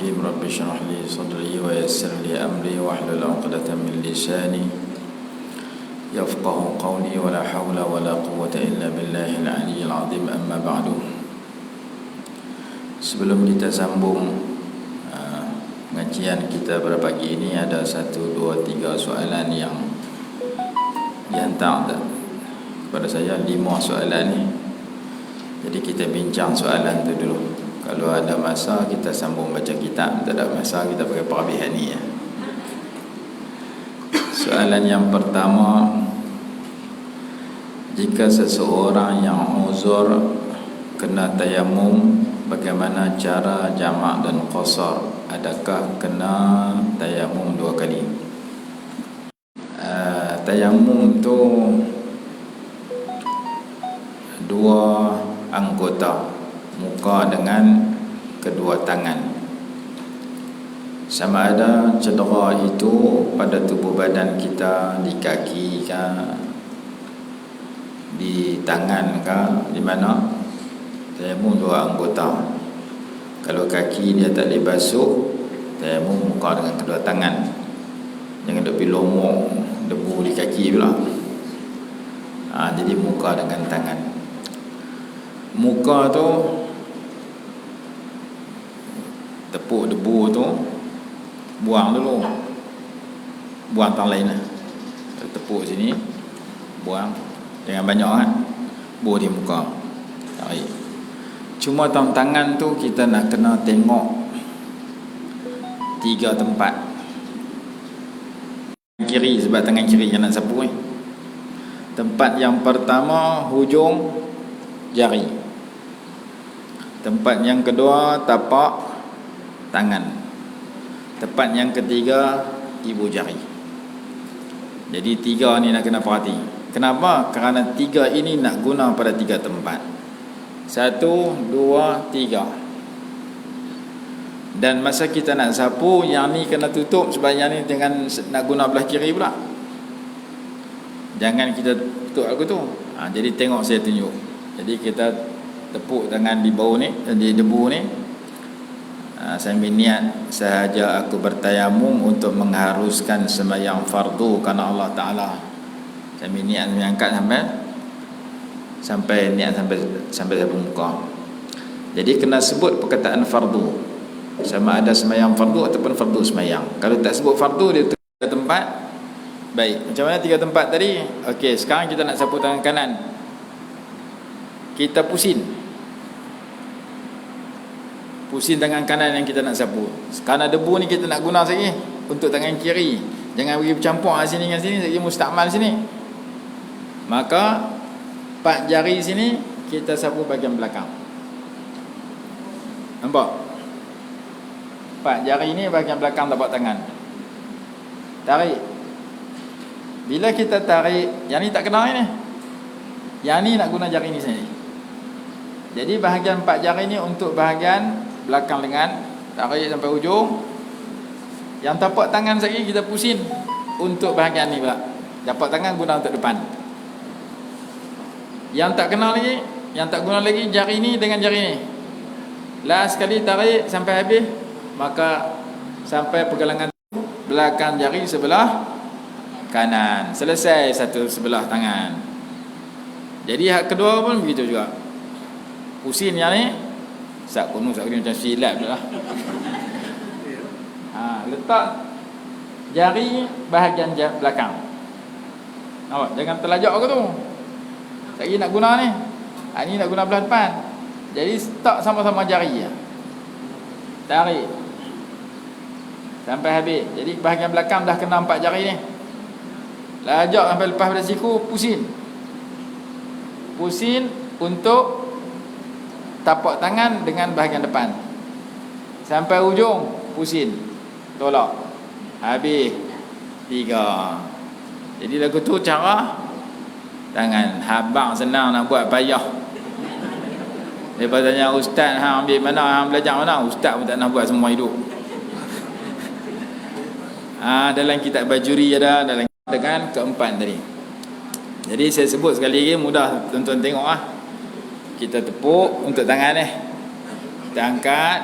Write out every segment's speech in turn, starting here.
الرجيم رب اشرح لي صدري ويسر لي أمري واحلل عقدة من لساني يفقه قولي ولا حول ولا قوة إلا بالله العلي العظيم. أما بعد. Sebelum kita sambung pengajian kita pada pagi ini, ada 1, 2, 3 soalan yang dihantar kepada saya, 5 soalan ni. Jadi kita bincang soalan tu dulu. Kalau ada masa kita sambung baca kitab, tak ada masa kita pakai parabihan ni ya. Soalan yang pertama, jika seseorang yang uzur kena tayamum, bagaimana cara jamak dan qasar? Adakah kena tayamum 2 kali? Tayamum tu 2 anggota, muka dengan kedua tangan. Sama ada cedera itu pada tubuh badan kita, di kaki ke, di tangan ke, di mana? Tayamum 2 anggota. Kalau kaki dia tak boleh basuh, tayamum muka dengan kedua tangan. Jangan duk pilomok debu di kaki pula. Jadi muka dengan tangan. Muka tu tepuk debu tu, buang dulu, buang tang lain lah. Tepuk sini, buang, jangan banyak kan, buang di muka. Tarik. Cuma tangan tu kita nak kena tengok 3 tempat. Kiri, sebab tangan kiri yang nak sapu ni. Tempat yang pertama, hujung jari. Tempat yang kedua, tapak tangan. Tempat yang ketiga, ibu jari. Jadi 3 ni nak kena perhati. Kenapa? Kerana 3 ini nak guna pada 3 tempat. 1, 2, 3. Dan masa kita nak sapu, yang ni kena tutup, sebab yang ni dengan nak guna belah kiri pula. Jangan kita tutup aku tu. Jadi tengok saya tunjuk. Jadi kita tepuk tangan di bawah ni, di debu ni. Sambil niat, sahaja aku bertayamum untuk mengharuskan sembahyang fardu kerana Allah Ta'ala. Sambil niat mengangkat sampai niat sampai sapu muka. Jadi kena sebut perkataan fardu, sama ada sembahyang fardu ataupun fardu sembahyang. Kalau tak sebut fardu, dia 3 tempat. Baik, macam mana 3 tempat tadi? Okey, sekarang kita nak sapu tangan kanan. Kita pusing tangan kanan yang kita nak sapu. Kerana debu ni kita nak guna lagi untuk tangan kiri. Jangan bagi bercampur sini dengan sini, lagi mustakmal sini. Maka 4 jari sini kita sapu bahagian belakang. Nampak? 4 jari ni bahagian belakang tapak tangan. Tarik. Bila kita tarik, yang ni tak kena ni. Yang ni nak guna jari ni sendiri. Jadi bahagian 4 jari ni untuk bahagian belakang lengan, tarik sampai ujung. Yang tapak tangan lagi kita pusing untuk bahagian ni pula. Tapak tangan guna untuk depan. Yang tak kenal lagi, yang tak guna lagi, jari ni dengan jari ni. Last sekali tarik sampai habis, maka sampai pergelangan belakang jari sebelah kanan. Selesai satu sebelah tangan. Jadi hak kedua pun begitu juga. Pusing yang ni, sak kuno macam silat pula. Letak jari bahagian belakang. Nampak? Jangan terlajak aku tu. Lagi nak guna ni. Ni nak guna belah depan. Jadi tak sama-sama jari ya. Tarik sampai habis. Jadi bahagian belakang dah kena 4 jari ni. Lajak sampai lepas pada siku, pusing. Pusing untuk tapak tangan dengan bahagian depan. Sampai ujung, pusing. Tolak. Habis 3. Jadi lagu tu cara tangan. Habang senang nak buat, payah. Lepas tanya ustaz, hang ambil mana, hang belajar mana? Ustaz pun tak nak buat semua hidup. Dalam kitab Bajuri ada, dalam dengan keempat tadi. Jadi saya sebut sekali lagi, mudah tuan-tuan tengok. Kita tepuk untuk tangan ni. Kita angkat,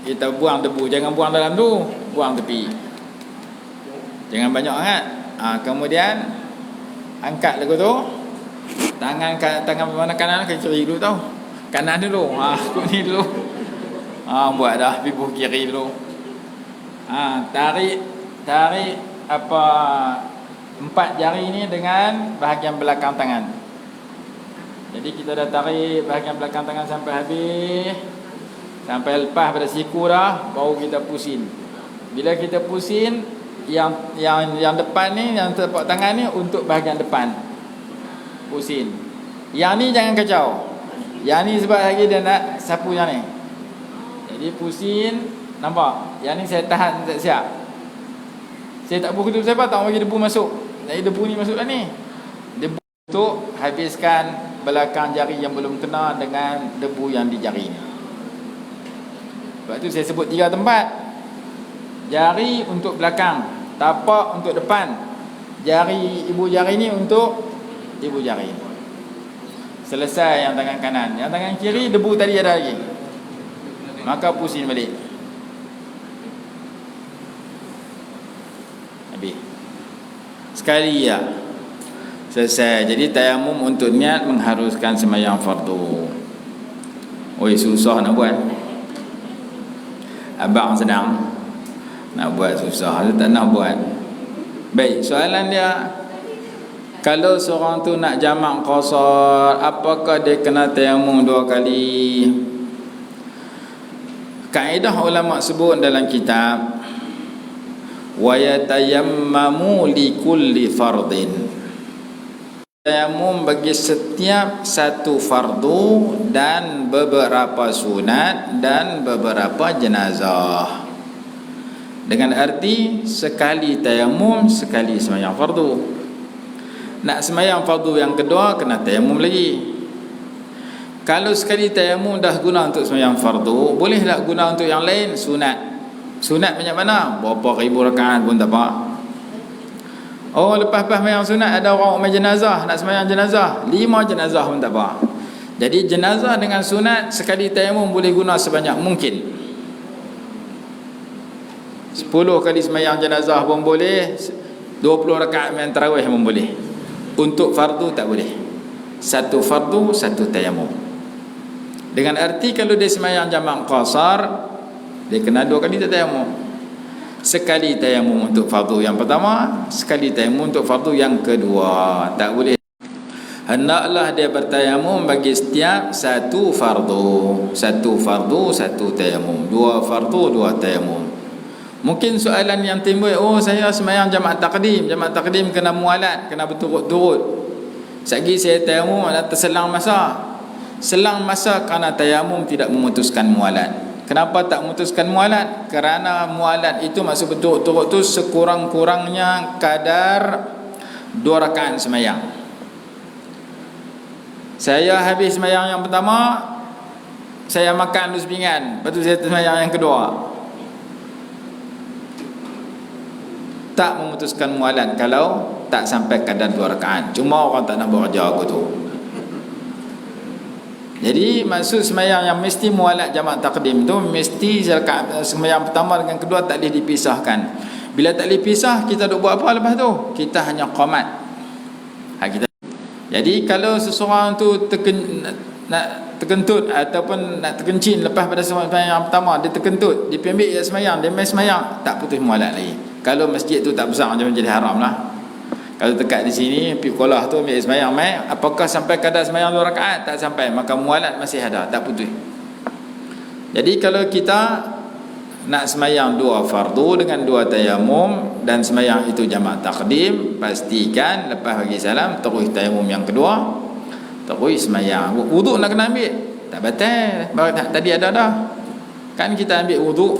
kita buang debu, jangan buang dalam tu, buang tepi. Jangan banyak sangat. Kemudian angkat lagu tu. Tangan mana kanan ke kiri dulu tau. Kanan dulu. Aku ni dulu. Buat dah pipuh kiri dulu. Tarik apa 4 jari ni dengan bahagian belakang tangan. Jadi kita dah tarik bahagian belakang tangan sampai habis. Sampai lepas pada siku dah, baru kita pusing. Bila kita pusing, yang depan ni, yang telapak tangan ni untuk bahagian depan. Pusing. Yang ni jangan kacau. Yang ni sebab lagi dia nak sapu yang ni. Jadi pusing, nampak? Yang ni saya tahan tak siap. Saya tak buku tu sebab tak bagi debu masuk. Jadi debu ni masuk dah ni. Debu untuk habiskan belakang jari yang belum kena dengan debu yang di jari ni. Sebab tu saya sebut 3 tempat. Jari untuk belakang, tapak untuk depan, ibu jari ni untuk ibu jari. Selesai yang tangan kanan. Yang tangan kiri debu tadi ada lagi. Maka pusing balik. Habis. Sekali ya. Selesai. Jadi tayamum untuk niat mengharuskan sembahyang fardu. Oi, susah nak buat. Abang sedang nak buat susah, dia tak nak buat. Baik, soalan dia, kalau seorang tu nak jamak qasar, apakah dia kena tayamum 2 kali? Kaedah ulama sebut dalam kitab, wa yatayammamu li kulli fardin. Tayamum bagi setiap satu fardu dan beberapa sunat dan beberapa jenazah. Dengan arti sekali tayamum, sekali sembahyang fardu. Nak sembahyang fardu yang kedua kena tayamum lagi. Kalau sekali tayamum dah guna untuk sembahyang fardu, boleh tak guna untuk yang lain sunat? Sunat banyak mana? Berapa ribu rakaat pun tak apa. Lepas-lepas sembahyang sunat ada orang umai jenazah, nak sembahyang jenazah 5 jenazah pun tak apa. Jadi jenazah dengan sunat sekali tayamum boleh guna sebanyak mungkin. 10 kali sembahyang jenazah pun boleh, 20 rakaat sembahyang tarawih pun boleh. Untuk fardu tak boleh. Satu fardu, satu tayamum. Dengan arti kalau dia sembahyang jamak qasar, dia kena 2 kali tayamum. Sekali tayamum untuk fardu yang pertama, sekali tayamum untuk fardu yang kedua. Tak boleh. Hendaklah dia bertayamum bagi setiap satu fardu. Satu fardu, satu tayamum. 2 fardu, 2 tayamum. Mungkin soalan yang timbul, saya sembahyang jamaah takdim. Jamaah takdim kena mualat, kena berturut-turut. Sekali saya tayamum ada terselang masa. Selang masa kerana tayamum tidak memutuskan mualat. Kenapa tak memutuskan mualat? Kerana mualat itu maksud berturut-turut tu sekurang-kurangnya kadar 2 rakaat sembahyang. Saya habis sembahyang yang pertama, saya makan dulu sepinggan, lepas tu saya sembahyang yang kedua. Tak memutuskan mualat kalau tak sampai kadar 2 rakaat. Cuma orang tak nak bekerja aku tu. Jadi maksud sembahyang yang mesti mualat jamak takdim tu mesti sembahyang pertama dengan kedua tak boleh dipisahkan. Bila tak boleh pisah, kita duk buat apa lepas tu? Kita hanya qamat. Jadi kalau seseorang tu nak terkentut ataupun nak terkencing lepas pada sembahyang pertama, dia terkentut, dia ambil sembahyang, dia main sembahyang, tak putus mualat lagi. Kalau masjid tu tak besar macam jadi haram lah. Kalau dekat di sini pergi sekolah tu ambil sembahyang mai, apakah sampai kadar sembahyang 2 rakaat? Tak sampai, maka mualat masih ada, tak putus. Jadi kalau kita nak sembahyang 2 fardu dengan 2 tayamum dan sembahyang itu jamak takdim, pastikan lepas bagi salam terus tayamum yang kedua, terus sembahyang. Wuduk nak kena ambil, tak batal. Tadi ada dah. Kan kita ambil wuduk.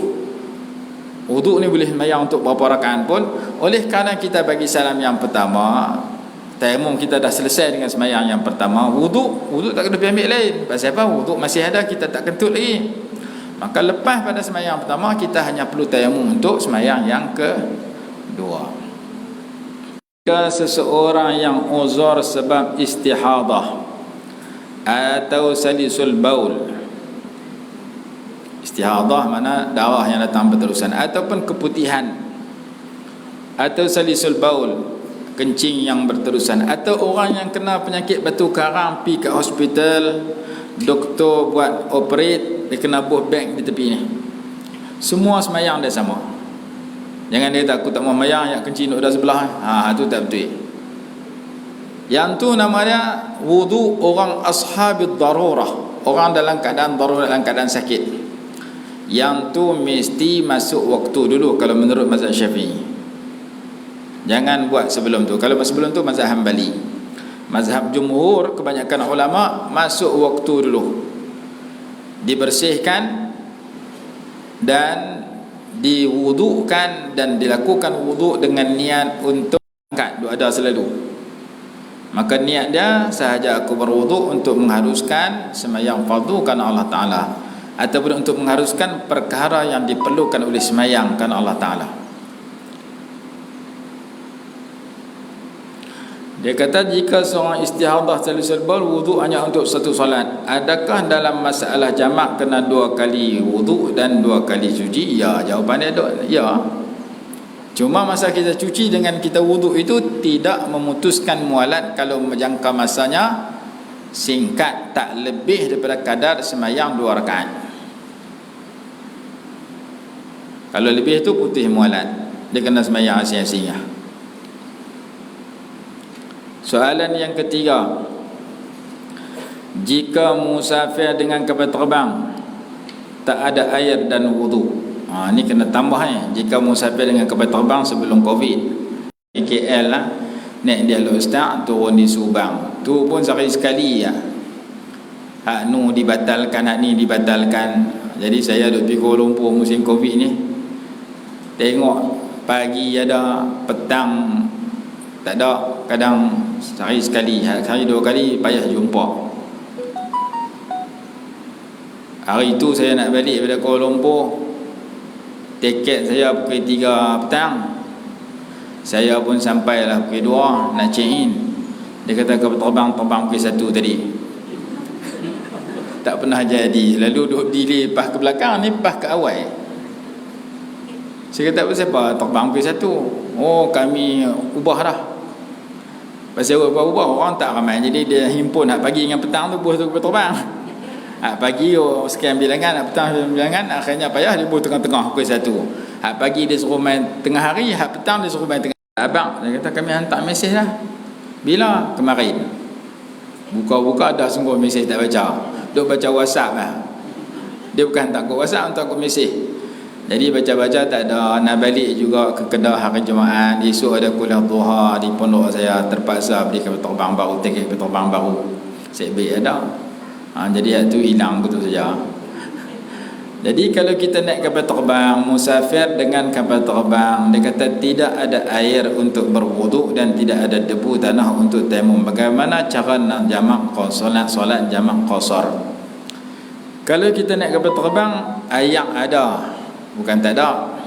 Wuduk ni boleh sembahyang untuk berapa rakaat pun. Oleh kerana kita bagi salam yang pertama, tayamum kita dah selesai dengan sembahyang yang pertama, wuduk tak kena ambil lain. Pasal apa? Wuduk masih ada, kita tak kentut lagi. Maka lepas pada sembahyang pertama, kita hanya perlu tayamum untuk sembahyang yang kedua. Jika seseorang yang uzur sebab istihadah atau salisul baul, Istihadah mana darah yang datang berterusan, ataupun keputihan, atau salisul baul, kencing yang berterusan, atau orang yang kena penyakit batu karang, pi kat hospital, doktor buat operate, dia kena buh beg di tepi ni. Semua semayang dia sama. Jangan dia tak, aku tak mau semayang, yang kencing duduk dah sebelah. Tu tak betul. Yang tu nama dia wudu orang ashabid darurah, orang dalam keadaan darurat, dalam keadaan sakit. Yang tu mesti masuk waktu dulu kalau menurut mazhab Syafi'i. Jangan buat sebelum tu. Kalau sebelum tu mazhab Hanbali. Mazhab jumhur kebanyakan ulama masuk waktu dulu, dibersihkan dan diwudukan, dan dilakukan wuduk dengan niat untuk angkat. Dua ada selalu. Maka niat dia, sahaja aku berwuduk untuk mengharuskan sembahyang fardu kerana Allah Ta'ala, ataupun untuk mengharuskan perkara yang diperlukan oleh sembahyang kerana Allah Ta'ala. Dia kata jika seorang istihadah salisul baul wuduk hanya untuk satu solat, adakah dalam masalah jamak kena 2 kali wuduk dan 2 kali cuci? Ya, jawapan dia ya. Cuma masa kita cuci dengan kita wuduk itu tidak memutuskan mualat kalau menjangka masanya singkat, tak lebih daripada kadar sembahyang 2 rakaat. Kalau lebih itu putih mualat, dia kena sembahyang asing-asing. Soalan yang ketiga, jika musafir dengan kapal terbang tak ada air dan wudu, ni kena tambah jika musafir dengan kapal terbang sebelum Covid, di KL lah, naik di Al-Ustaz, turun di Subang, tu pun sehari sekali ya. Hak nu dibatalkan, hak ni dibatalkan. Jadi saya duduk di Kuala Lumpur musim Covid ni, tengok pagi ada, petang tak ada, kadang sehari sekali, sehari 2 kali payah jumpa. Hari tu saya nak balik daripada Kuala Lumpur, tiket saya pukul 3 petang, saya pun sampailah pukul 2 nak check in. Dia kata terbang pukul 1 tadi. Tak pernah jadi. Lalu duduk delay pas ke belakang, ni pas ke awal. Saya kata apa, siapa terbang pukul 1? Oh, kami ubah dah. Pasal ubah-ubah orang tak ramai, jadi dia himpun hak pagi dengan petang tu buh tu terbang. Hak pagi sekian bilangan, hak petang sekian bilangan, akhirnya payah dia buh tengah-tengah pukul 1. Hak pagi dia suruh main tengah hari, hak petang dia suruh main tengah. Abang dia kata kami hantar mesej dah. Bila? Kemarin. Buka-buka dah sungguh mesej tak baca. Duk baca WhatsApp lah. Dia bukan hantar ke WhatsApp, hantar ke mesej. Jadi baca-baca tak ada. Nak balik juga ke Kedah hari Jumaat, esok ada kuliah duha di pondok saya, terpaksa beli kapal terbang baru, tiket kapal terbang baru. Saya beli ada. Jadi itu hilang betul saja. Jadi kalau kita naik kapal terbang, musafir dengan kapal terbang, dia kata tidak ada air untuk berwuduk dan tidak ada debu tanah untuk tayammum. Bagaimana cara nak jamak solat jamak qasar? Kalau kita naik kapal terbang, air ada, bukan tak ada.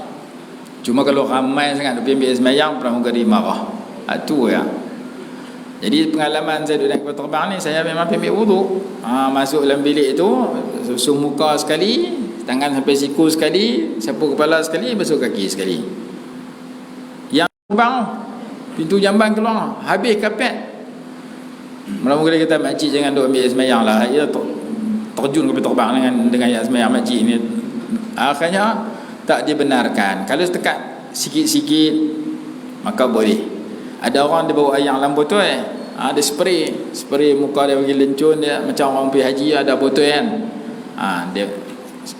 Cuma kalau ramai sangat duk ambil sembahyang, pramugari marah. Itu ya. Jadi pengalaman saya duduk naik kapal terbang ni, saya memang ambil wuduk. Masuk dalam bilik tu, susu muka sekali, tangan sampai siku sekali, sapu kepala sekali, basuh kaki sekali. Yang terbang, pintu jamban keluar, habis kapet. Mula-mula kita makcik jangan duk ambil sembahyang lah. Ia terjun kapal terbang dengan ayat sembahyang makcik ni. Akhirnya tak dibenarkan. Kalau setakat sikit-sikit maka boleh. Ada orang dia bawa ayam dalam botol, dia spray muka dia bagi lencun, dia macam orang pergi haji ada botol kan. Dia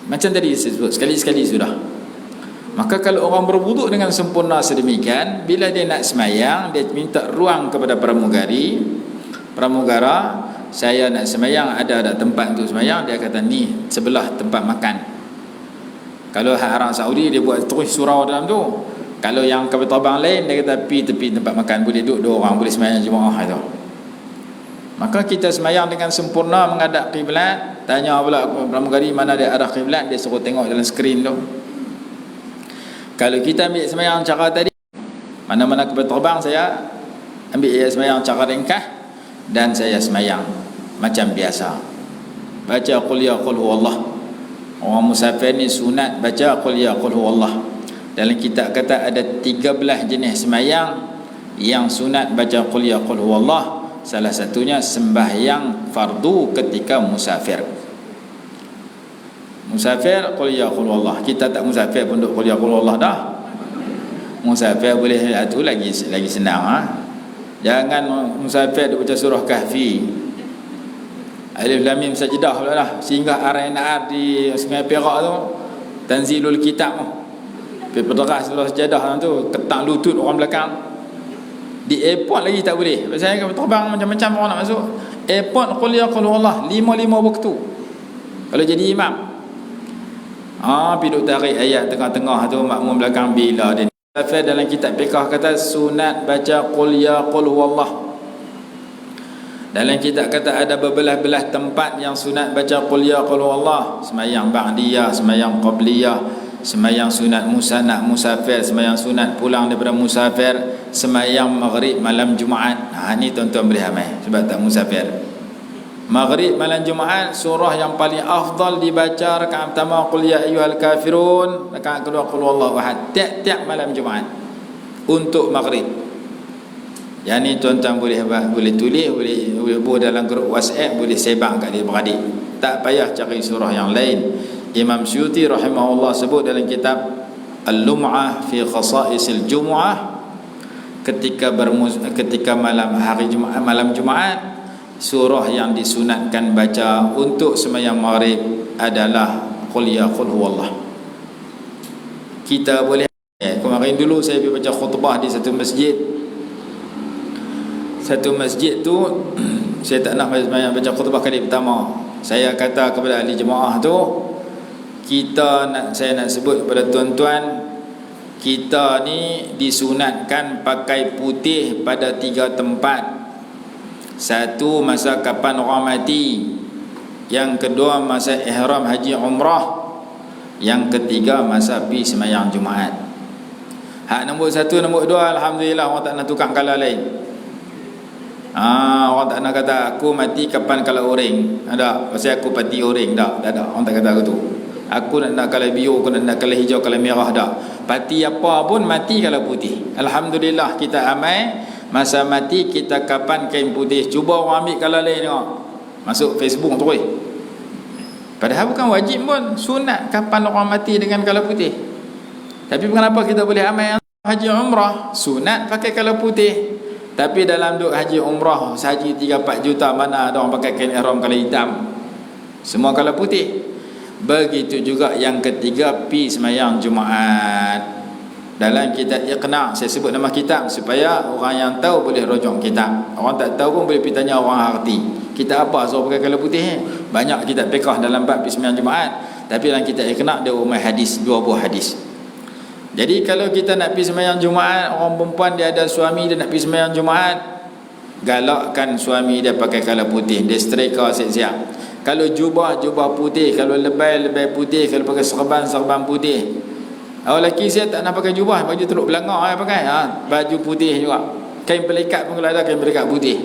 macam tadi disebut, sekali-sekali sudah. Maka kalau orang berwuduk dengan sempurna sedemikian, bila dia nak semayang, dia minta ruang kepada pramugara, saya nak semayang, ada tempat untuk semayang. Dia kata ni sebelah tempat makan. Kalau Arab Saudi dia buat terus surau dalam tu. Kalau yang kapal terbang lain, dia kata tepi tempat makan, boleh duduk 2 orang, boleh semayang jemaah itu. Maka kita semayang dengan sempurna menghadap kiblat. Tanya pula pramugari mana dia arah kiblat, dia suruh tengok dalam skrin tu. Kalau kita ambil semayang cara tadi, mana-mana kapal terbang, saya ambil semayang cara ringkas dan saya semayang macam biasa. Baca qul ya qul huwallah. Orang musafir ni sunat baca qul ya qul huwallah. Dalam kitab kata ada 13 jenis semayang yang sunat baca qul ya qul huwallah. Salah satunya sembahyang fardu ketika musafir. Musafir qul ya qul huwallah. Kita tak musafir pun duk qul ya qul huwallah dah. Musafir boleh tu lagi senang ha? Jangan musafir duk baca surah Kahfi, Alif Lam Mim Sajdah pula lah, sehingga RNR di Sungai Perak tu, Tanzilul Kitab tu, perderas surah Sajadah tu, ketang lutut orang belakang. Di airport lagi tak boleh. Saya kan terbang macam-macam orang nak masuk airport, qul ya qul huwallah 5 waktu kalau jadi imam. Piduk tarik ayat tengah-tengah tu, makmum belakang bila dia. Dalam kitab fiqh kata sunat baca qul ya qul huwallah. Dalam kitab kata ada berbelah-belah tempat yang sunat baca qul ya qul huwallah. Semayang ba'diyah, semayang qabliyah, semayang sunat musanat musafir, semayang sunat pulang daripada musafir, semayang maghrib malam Jumaat. Ni tuan-tuan boleh amal sebab tak musafir. Maghrib malam Jumaat, surah yang paling afdal dibaca rakaat pertama qul ya ayyuhal kafirun, rakaat kedua qul huwallahu ahad, tiap-tiap malam Jumaat untuk maghrib. Yang ni tuan-tuan boleh tulis, boleh buat dalam grup WhatsApp, boleh sebang kat dia beradik. Tak payah cari surah yang lain. Imam Suyuti rahimahullah sebut dalam kitab Al-Lum'ah fi Khasa'isil Jumu'ah, ketika malam Jumaat, surah yang disunatkan baca untuk sembahyang maghrib adalah qul ya qul huwallah. Kita boleh, kemarin dulu saya pergi baca khutbah di satu masjid tu saya tak nak baca khutbah kali pertama. Saya kata kepada ahli jemaah tu, saya nak sebut kepada tuan-tuan, kita ni disunatkan pakai putih pada 3 tempat. Satu, masa kapan orang mati. Yang kedua, masa ihram haji umrah. Yang ketiga, masa pergi sembahyang Jumaat. Hak nombor 1, nombor 2, alhamdulillah orang tak nak tukang kala lain. Orang tak nak kata aku mati kapan kala orang. Ada, pasal aku pati orang dah. Tak ada, orang tak kata aku tu. Aku nak kala biru, aku nak kala hijau, kala merah dah. Pati apa pun mati kala putih. Alhamdulillah kita amal. Masa mati kita kapan kain putih. Cuba orang ambil kala lain tengok. Masuk Facebook terus. Padahal bukan wajib pun, sunat kapan orang mati dengan kala putih. Tapi kenapa kita boleh amal yang haji umrah sunat pakai kala putih? Tapi dalam duk haji umrah sahaji 3-4 juta, mana ada orang pakai kain ihram kala hitam? Semua kala putih. Begitu juga yang ketiga, pi sembahyang Jumaat. Dalam kitab Iqna', saya sebut nama kitab supaya orang yang tahu boleh rujuk kitab. Orang tak tahu pun boleh pergi tanya orang arti. Kitab apa suruh pakai kala putih? Banyak kitab fiqh dalam bab pi sembahyang Jumaat. Tapi dalam kitab Iqna' dia umum hadis, 2 buah hadis. Jadi kalau kita nak pergi sembahyang Jumaat, orang perempuan dia ada suami, dia nak pergi sembahyang Jumaat, galakkan suami dia pakai kala putih, dia setrika siap-siap. Kalau jubah putih, kalau lebay putih, kalau pakai serban putih. Orang lelaki saya tak nak pakai jubah, baju teluk belanga pakai, baju putih juga. Kain pelikat pun kalau ada kain pelikat putih.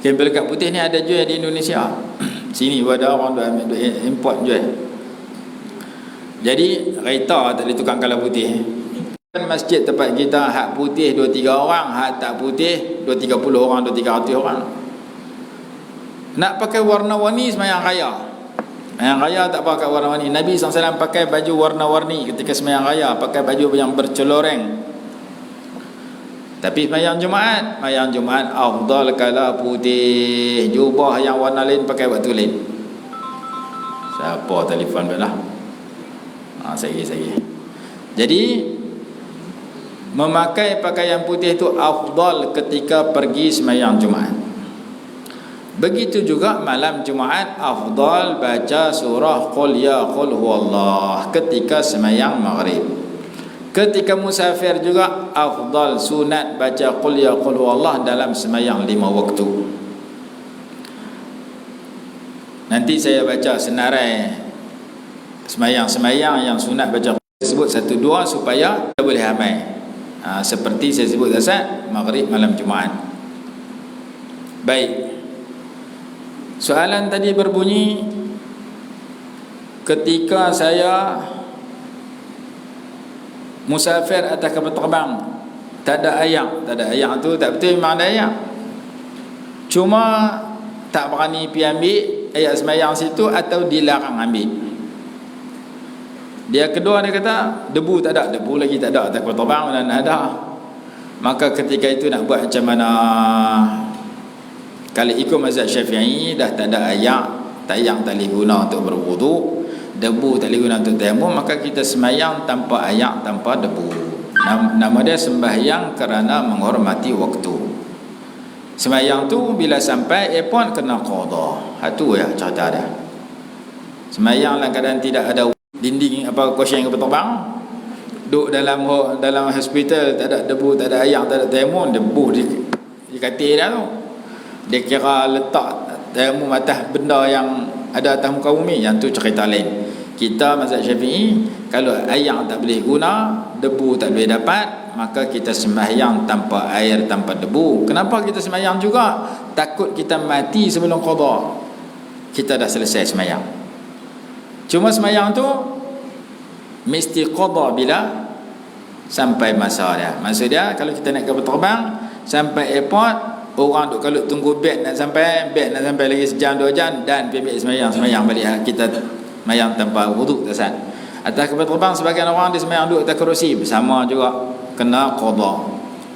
Kain pelikat putih ni ada jual di Indonesia. Sini ada orang import jual. Jadi kereta tak boleh tukang kala putih. Masjid tempat kita hak putih 2-3 orang, hak tak putih 2-30 orang, 2-300 orang. Nak pakai warna-warni sembahyang raya. Sembahyang raya tak pakai warna-warni. Nabi SAW pakai baju warna-warni ketika sembahyang raya, pakai baju yang berceloreng. Tapi sembahyang Jumaat afdal kala putih. Jubah yang warna lain pakai waktu lain. Siapa telefon belah? Saya. Jadi memakai pakaian putih itu afdal ketika pergi sembahyang Jumaat. Begitu juga malam Jumaat afdal baca surah qul ya qul huwallah ketika sembahyang maghrib. Ketika musafir juga afdal sunat baca qul ya qul huwallah dalam sembahyang 5 waktu. Nanti saya baca senarai semayang yang sunat baca sebut 1-2 supaya kita boleh amal. Seperti saya sebut dasar maghrib malam Jumaat. Baik. Soalan tadi berbunyi, ketika saya musafir atas kapal terbang, tak ada ayak tu tak betul memang ada ayak, cuma tak berani pergi ambil ayat semayang situ atau dilarang ambil. Dia kedua, dia kata debu tak ada, debu lagi tak ada atas kapal terbang dan ada. Maka ketika itu nak buat macam mana? Kalau ikut mazhab Syafi'i dah tak ada ayak, tayang tak boleh guna untuk berwuduk, debu tak boleh guna untuk tayamum, maka kita semayang tanpa ayak, tanpa debu. Nama dia sembahyang kerana menghormati waktu. Semayang tu bila sampai airport kena qada. Itu ya cerita dia. Semayang dalam keadaan tidak ada dinding apa kosong kapal terbang, duduk dalam hospital, tak ada debu, tak ada ayak, tak ada tayamum, debu di katil dah tu. Dia kira letak tayamum atas benda yang ada atas muka bumi, yang tu cerita lain. Kita mazhab Syafi'i, kalau ayak tak boleh guna, debu tak boleh dapat, maka kita sembahyang tanpa air, tanpa debu. Kenapa kita sembahyang juga? Takut kita mati sebelum qada. Kita dah selesai sembahyang. Cuma sembahyang tu mesti qada bila sampai masa dia. Maksud dia, kalau kita naik kapal terbang sampai airport, orang duk kalau tunggu beg nak sampai lagi sejam 2 jam, dan pergi sembahyang balik, kita sembahyang tanpa wuduk tak sah. Atas kapal terbang sebagian orang dia sembahyang duduk atas kerusi, bersama juga kena qada.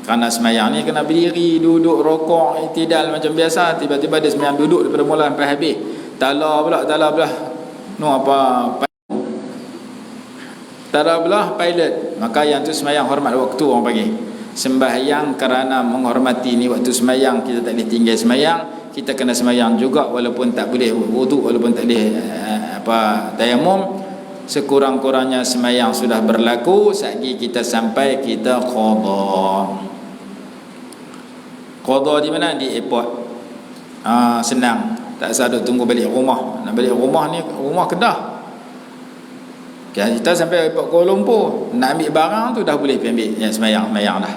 Kerana sembahyang ni kena berdiri, duduk, rokok, iktidal macam biasa. Tiba-tiba dia sembahyang duduk daripada mula sampai habis. Tala belah tala belah pilot. Maka yang tu sembahyang hormat waktu orang panggil. Sembahyang kerana menghormati ni waktu sembahyang, kita tak boleh tinggal sembahyang, kita kena sembahyang juga walaupun tak boleh wuduk, walaupun tak boleh tayamum. Sekurang-kurangnya sembahyang sudah berlaku, satgi kita sampai kita qada. Qada di mana? Di airport. Senang, tak usah duk tunggu balik rumah. Nak balik rumah ni, rumah Kedah, kita sampai airport Kuala Lumpur, nak ambil barang tu dah boleh pergi ambil yang sembahyang dah.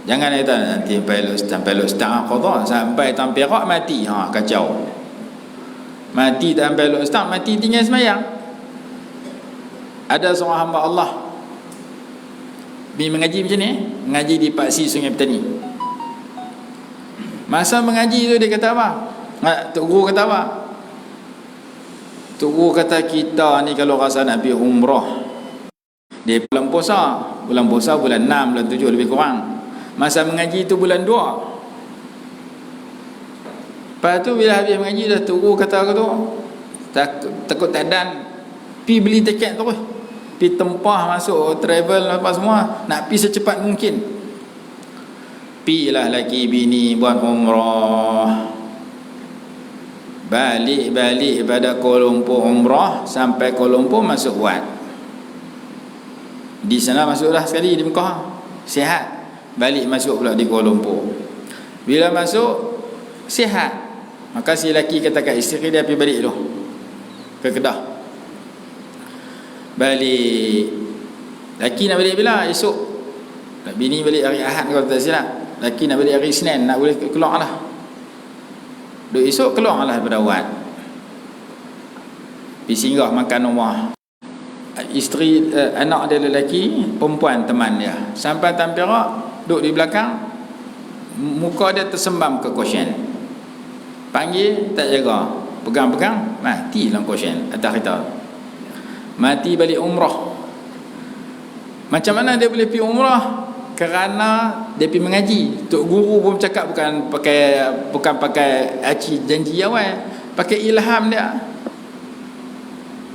Jangan kata nanti sampai lu start qada, sampai tam Perak mati, kacau. Mati tak sampai lu start, mati tinggal sembahyang. Ada seorang hamba Allah pergi mengaji macam ni, mengaji di Paksi Sungai Petani. Masa mengaji tu dia kata apa? Tok Guru kata apa? Tok Guru kata, kita ni kalau rasa nak pergi umrah, dia bulan puasa bulan 6, bulan 7 lebih kurang. Masa mengaji tu bulan 2. Lepas tu bila habis mengaji dah, Tok Guru kata aku tu takut tak dan, pergi beli tiket terus, pergi tempah masuk travel apa semua, nak pergi secepat mungkin. Pilah laki bini buat umrah, balik pada Kuala Lumpur umrah, sampai Kuala Lumpur masuk buat. Di sana masuk dah sekali di Mekah, sihat. Balik masuk pula di Kuala Lumpur. Bila masuk sihat, maka si lelaki kata kat isteri dia, pergi balik tu ke Kedah. Balik, lelaki nak balik bila? Esok. Bini balik hari Ahad kalau tak silap. Lelaki nak balik hari Isnin, nak boleh keluar lah. Duk esok keluar lah daripada Wat, pergi singgah makan rumah isteri, anak dia lelaki, perempuan teman dia. Sampai Tan Perak, duduk di belakang, muka dia tersembam ke kosen. Panggil tak jaga, pegang-pegang, mati dalam kosen atas kereta. Mati balik umrah. Macam mana dia boleh pergi umrah? Kerana dia pergi mengaji. Tok Guru pun cakap bukan pakai aci janji awal, pakai ilham dia.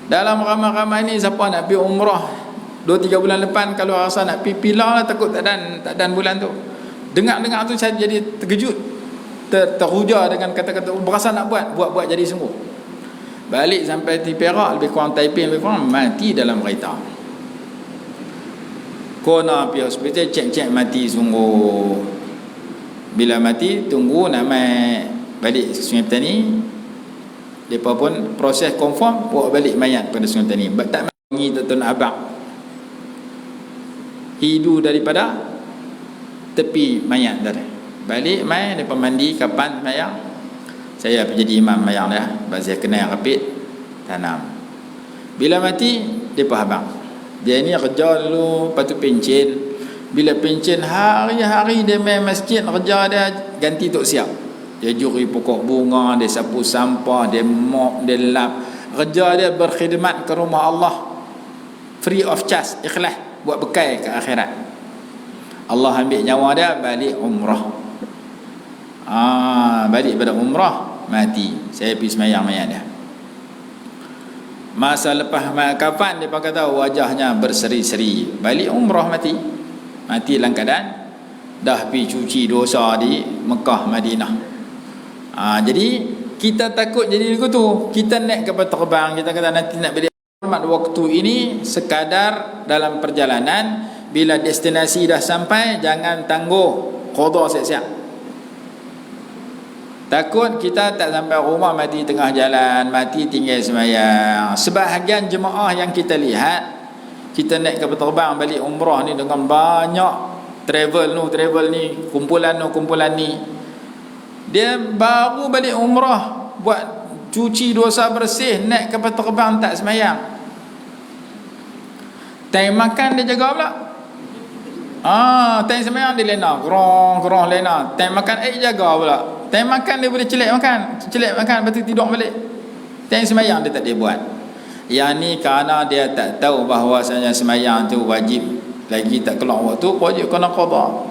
Dalam ramai-ramai ni, siapa nak pergi umrah 2-3 bulan depan, kalau rasa nak pergi, pilah lah, takut tak dan bulan tu. Dengar-dengar tu saya jadi terkejut, terhuja dengan kata-kata, berasa nak buat jadi sungguh. Balik sampai di Perak, lebih kurang Taipei, lebih kurang mati dalam kereta. Kona pergi hospital, cek mati sungguh. Bila mati, tunggu nak mai balik ke Sungai Petani. Mereka pun proses confirm, bawa balik mayat pada Sungai Petani. Tak mengi Tuan Abang hidu daripada tepi mayat tadi. Balik mai, mereka mandi, kapan mayat. Saya pergi jadi imam mayat dia, sebab saya kena yang rapid tanam. Bila mati depa habang. Dia ni kerja dulu, lepas tu pencen. Bila pencen hari-hari dia main masjid, kerja dia ganti tok siap. Dia juri pokok bunga, dia sapu sampah, dia mop, dia lap. Kerja dia berkhidmat ke rumah Allah free of charge, ikhlas, buat bekal ke akhirat. Allah ambil nyawa dia, balik umrah. Balik pada umrah, mati. Saya pergi semayang mayat dia. Masa lepas kafan, dia kata wajahnya berseri-seri. Balik umrah, mati. Mati dalam keadaan dah pergi cuci dosa di Mekah, Madinah. Jadi kita takut jadi begitu tu. Kita naik kapal terbang, kita kata nanti nak beli. Hormat waktu ini sekadar dalam perjalanan. Bila destinasi dah sampai, jangan tangguh qada siap-siap. Takut kita tak sampai rumah, mati tengah jalan, mati tinggal semayang. Sebahagian jemaah yang kita lihat, kita naik kapal terbang balik umrah ni dengan banyak travel ni, kumpulan ni. Dia baru balik umrah, buat cuci dosa bersih, naik kapal terbang tak semayang. Time makan dia jaga pula. Time semayang dia lena, kerong lena. Time makan jaga pula. Time makan dia boleh celek makan, lepas tu tidur balik. Time semayang dia tak dia buat. Yang ni kerana dia tak tahu bahawasanya semayang tu wajib, lagi tak keluar waktu, wajib kena qada.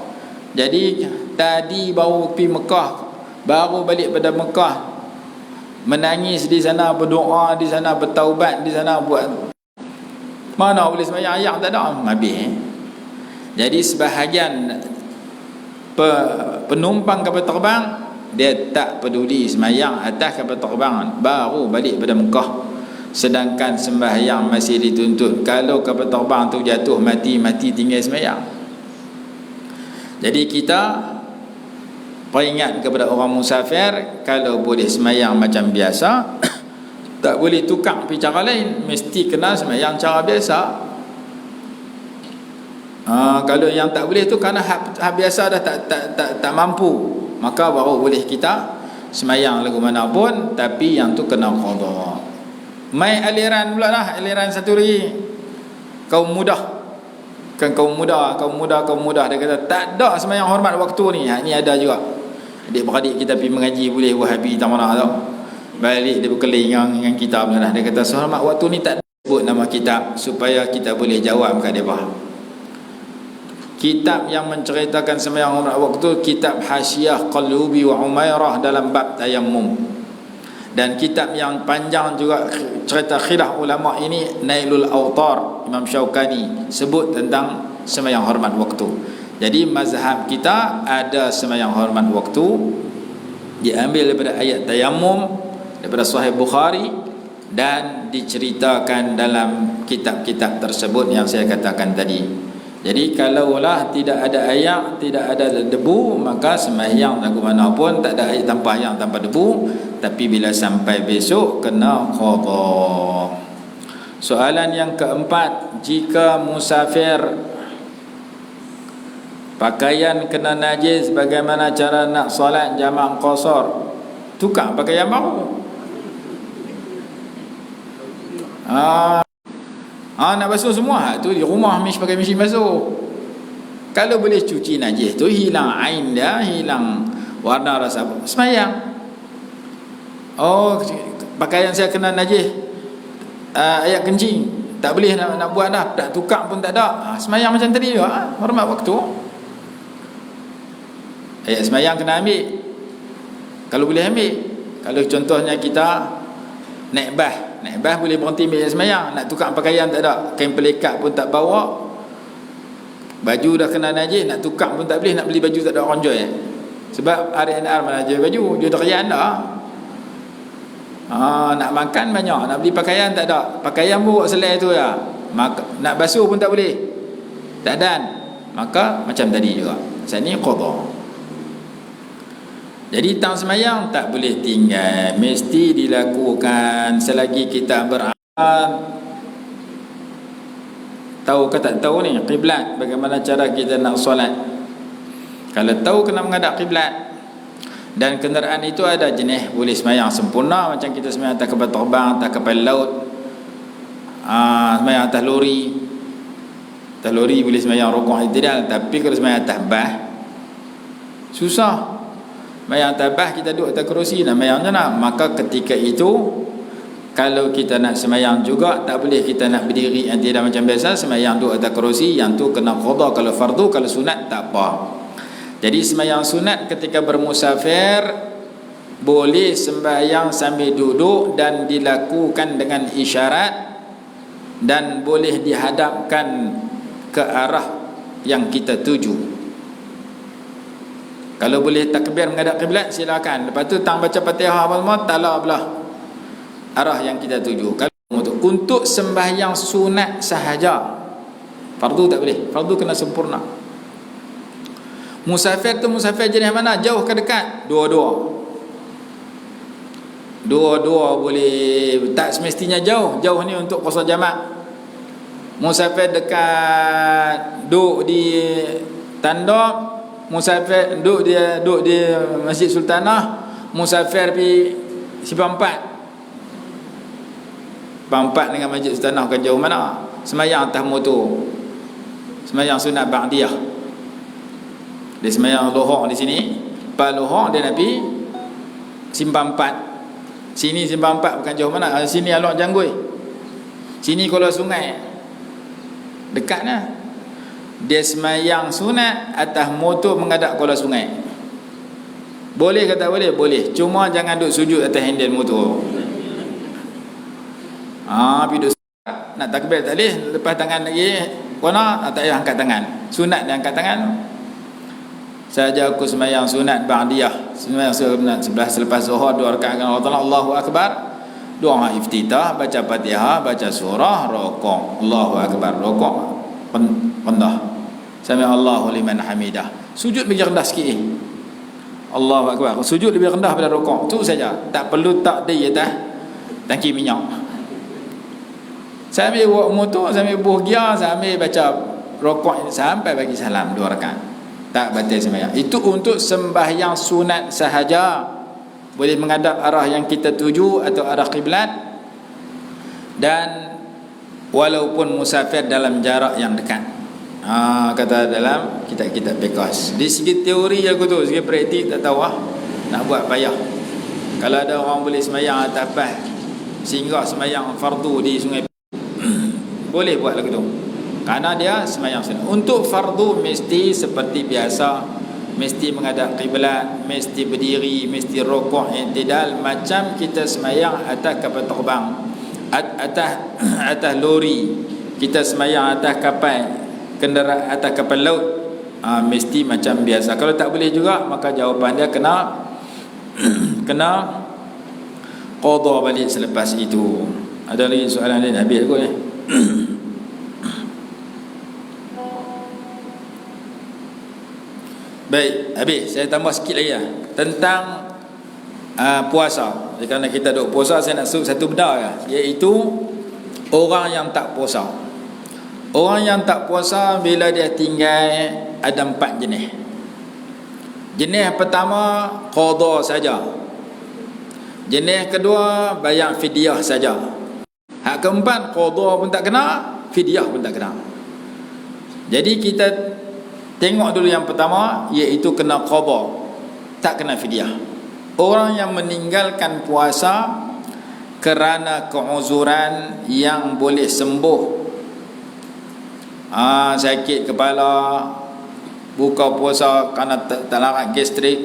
Jadi tadi baru pergi Mekah, baru balik pada Mekah, menangis di sana, berdoa di sana, bertaubat di sana, buat mana boleh semayang, ayat tak ada, habis. Jadi sebahagian penumpang kapal terbang, dia tak peduli semayang atas kapal terbang, baru balik pada Mekah. Sedangkan sembahyang masih dituntut. Kalau kapal terbang tu jatuh, mati tinggal semayang. Jadi kita peringat kepada orang musafir, kalau boleh semayang macam biasa, tak boleh tukar pergi cara lain, mesti kena semayang cara biasa. Kalau yang tak boleh tu kerana hak biasa dah tak mampu, maka baru boleh kita semayang lagu mana pun, tapi yang tu kena qada. Mai aliran pula lah, aliran satu lagi, kaum mudah. Kan kaum mudah dia kata tak ada semayang hormat waktu ni. Ni ada juga. Adik-beradik kita pergi mengaji boleh Wahabi tak mana tau. Balik dia berkeling dengan kita pula dah. Dia kata hormat waktu ni tak sebut nama kitab supaya kita boleh jawab kat depa. Kitab yang menceritakan sembahyang hormat waktu, kitab Hasyiah Qalubi wa Umairah dalam bab tayammum. Dan kitab yang panjang juga cerita khilaf ulama ini, Nailul Awtar, Imam Syaukani sebut tentang sembahyang hormat waktu. Jadi mazhab kita ada sembahyang hormat waktu diambil daripada ayat tayammum daripada Sahih Bukhari, dan diceritakan dalam kitab-kitab tersebut yang saya katakan tadi. Jadi kalaulah tidak ada ayak, tidak ada debu, maka sembahyang lagu mana pun tak ada ayak, tanpa ayak, tanpa debu, tapi bila sampai besok kena qada. Soalan yang keempat, jika musafir pakaian kena najis, bagaimana cara nak solat jamak qasar? Tukar pakaian baru. Nak basuh semua tu di rumah, mesti pakai mesin basuh. Kalau boleh cuci najis tu, hilang ain dia, hilang warna rasa, semayang. Pakaian saya kena najis, ayat kencing, tak boleh nak buat dah, tak tukar pun tak ada. Semayang macam tadi juga, hormat waktu. Ayat semayang kena ambil, kalau boleh ambil. Kalau contohnya kita naik bas boleh berhenti ambil semayang, nak tukar pakaian tak ada, kain pelikat pun tak bawa, baju dah kena najis, nak tukar pun tak boleh, nak beli baju tak ada orang jual. Sebab RNR mana jual baju, dia terian dah. Nak makan banyak, nak beli pakaian tak ada, pakaian pun buat selai tu ya. Nak basuh pun tak boleh, tak dan. Maka macam tadi juga, saya ni qada. Jadi tang semayang tak boleh tinggal, mesti dilakukan selagi kita beramal. Tahu ke tak tahu ni kiblat, bagaimana cara kita nak solat? Kalau tahu kena menghadap kiblat. Dan kenderaan itu ada jenis boleh semayang sempurna, macam kita semayang atas kapal terbang, atas kapal laut. Sembahyang atas lori. Atas lori boleh sembahyang rukuk i'tidal, tapi kalau sembahyang atas bah susah. Sembahyang atas bah kita duduk atas kerusi, nak sembahyang macam mana? Maka ketika itu kalau kita nak sembahyang juga tak boleh kita nak berdiri i'tidal macam biasa, sembahyang duduk atas kerusi, yang tu kena qada kalau fardu. Kalau sunat tak apa. Jadi sembahyang sunat ketika bermusafir boleh sembahyang sambil duduk dan dilakukan dengan isyarat, dan boleh dihadapkan ke arah yang kita tuju. Kalau boleh takbir menghadap kiblat silakan. Lepas tu tang baca Fatihah apa semua, tala belah arah yang kita tuju. Kalau untuk sembahyang sunat sahaja, fardu tak boleh. Fardu kena sempurna. Musafir tu musafir jenis mana? Jauh ke dekat? Dua-dua. Dua-dua boleh. Tak semestinya jauh. Jauh ni untuk qasar jamak. Musafir dekat duduk di Tandok, musafir duduk di Masjid Sultanah, musafir pergi Simpang 4. Simpang 4 dengan Masjid Sultanah kan jauh mana? Sembahyang atas motor. Sembahyang sunat ba'diyah. Dia sembahyang lohor di sini, lepas lohor dia nak pergi Simpang 4. Sini Simpang 4 bukan jauh mana. Sini Alok Janggui, sini Kuala Sungai, dekat lah. Dia sembahyang sunat atas motor menghadap Kuala Sungai. Boleh ke tak boleh? Boleh. Cuma jangan duduk sujud atas handle motor. Pergi duduk nak takbir tak boleh, lepas tangan lagi kena, tak payah angkat tangan. Sunat dia angkat tangan. Saja aku sembahyang sunat ba'diyah, sembahyang sunat sebelah selepas zuhur 2 rakaat dengan Allah, Allahu akbar, doa iftitah, baca Fatihah, baca surah, rukuk, Allahu akbar, rukuk rendah, sami Allahu liman hamidah, sujud lebih rendah sikit, Allahu akbar, sujud lebih rendah pada rukuk. Tu saja, tak perlu takdir atas tangki minyak. Sambil bawa motor, sambil buh gear, sambil baca rukuk sampai bagi salam 2 rakaat, tak batal sembahyang. Itu untuk sembahyang sunat sahaja. Boleh menghadap arah yang kita tuju atau arah kiblat, dan walaupun musafir dalam jarak yang dekat. Kata dalam kitab-kitab fiqh. Di segi teori aku tu, segi praktik tak tahu nak buat payah. Kalau ada orang boleh sembahyang atas bah sehingga sembahyang fardu di Sungai boleh buat lagu tu, kerana dia sembahyang sunat. Untuk fardu mesti seperti biasa, mesti menghadap kiblat, mesti berdiri, mesti rukuk i'tidal, macam kita sembahyang atas kapal terbang, atas lori, kita sembahyang atas kapal kenderaan, atas kapal laut, mesti macam biasa. Kalau tak boleh juga, maka jawapan dia kena qada balik selepas itu. Ada lagi soalan lain? Habis aku ni. Baik, habis. Saya tambah sikit lagi tentang puasa. Kerana kita duk puasa, saya nak sebut satu benda iaitu orang yang tak puasa. Orang yang tak puasa bila dia tinggal ada 4 jenis. Jenis pertama qada saja. Jenis kedua bayar fidyah saja. Hak keempat qada pun tak kena, fidyah pun tak kena. Jadi kita tengok dulu yang pertama, iaitu kena qada, tak kena fidyah. Orang yang meninggalkan puasa kerana keuzuran yang boleh sembuh, sakit kepala, buka puasa kerana tak larat gastrik,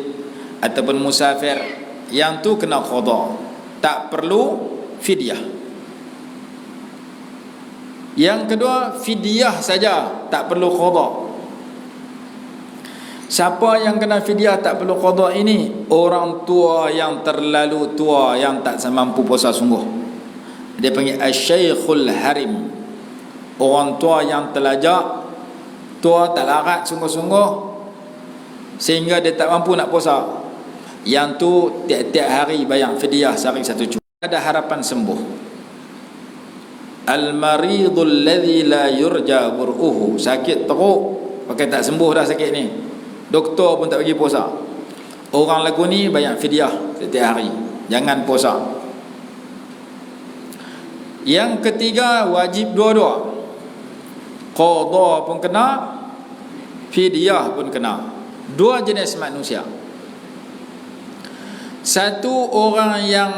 ataupun musafir, yang tu kena qada, tak perlu fidyah. Yang kedua fidyah saja, tak perlu qada. Siapa yang kena fidyah tak perlu qada ini? Orang tua yang terlalu tua, yang tak mampu puasa sungguh. Dia panggil asy-syaikhul harim. Orang tua yang telajak, tua tak larat sungguh-sungguh sehingga dia tak mampu nak puasa. Yang tu tiap-tiap hari bayar fidyah sehari 1 cuba. Ada harapan sembuh. Al-maridul ladzi la yurja bur'uhu, sakit teruk pakai tak sembuh dah sakit ni, doktor pun tak bagi puasa. Orang lagu ni banyak fidyah setiap hari, jangan puasa. Yang ketiga, wajib dua-dua. Qadha pun kena, fidyah pun kena. Dua jenis manusia. Satu orang yang